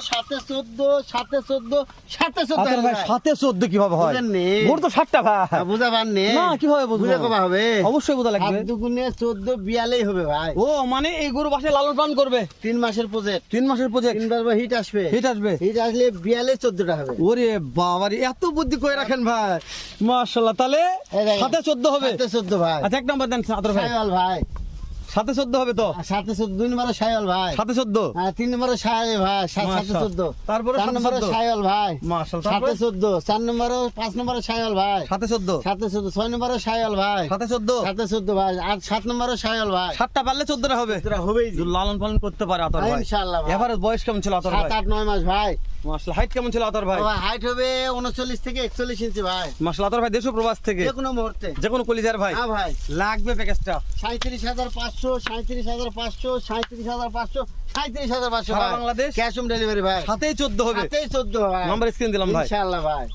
সাথে 14 ভাই 7-14 কিভাবে হয়? গরু তো 7টা ভাই। বুঝা পাননি? না কিভাবে বুঝবো? বুঝে কবা হবে? অবশ্যই বোঝা লাগবে। 7 দুগুণে 14 42 হবে ভাই। ও মানে এই গরু বাসায় লালন পালন করবে 3 মাসের প্রজেক্ট, 3 মাসের প্রজেক্ট, 3 বার হিট আসবে। হিট আসবে। হিট আসলে 42 14টা হবে। ওরে বাবারে এত বুদ্ধি কই রাখেন ভাই, মাশাআল্লাহ। তাহলে এই দেখেন, 7-14 হবে। 14 ভাই। আচ্ছা এক নাম্বার দেন আতর ভাই। শাইওয়াল ভাই, 7-14 হবে তো? 7-14 2 নম্বরে শাইওয়াল ভাই। 7-14 হ্যাঁ 3 নম্বরে শাইওয়াল ভাই, 7-14। তারপরে 4 নম্বরে 7-14 শাইওয়াল ভাই, মাশাআল্লাহ। তারপরে 7-14। 4 নম্বরে 5 নম্বরে শাইওয়াল ভাই, 7-14 7-14। 6 নম্বরে শাইওয়াল ভাই, 7-14 7-14 ভাই। আর 7 নম্বরে শাইওয়াল ভাই। 7টা পারলে 14টা হবে। তোরা হবেই জি। যদি লালন পালন করতে পারে আতর ভাই। ইনশাআল্লাহ ভাই। এবারে বয়স কেমন ছিল আতর 7 ভাই? 8 9 মাস ভাই। মাশাআল্লাহ। হাইট কেমন ছিল আতর ভাই? ভাই হাইট হবে 39 থেকে 41 ইঞ্চি ভাই। মাশাআল্লাহ। আতর ভাই দেশ ও প্রবাস থেকে যে কোনো মুহূর্তে। যে কোনো কলিজার ভাই হ্যাঁ ভাই। লাগবে প্যাকেজটা 37,500, 37,500, 37,500, 37,500 সারা ভাই। বাংলাদেশ ক্যাশ অন ডেলিভারি ভাই। 7-14 হবে। 14 ভাই। নাম্বার স্ক্রিন দিলাম ভাই। ইনশাআল্লাহ ভাই।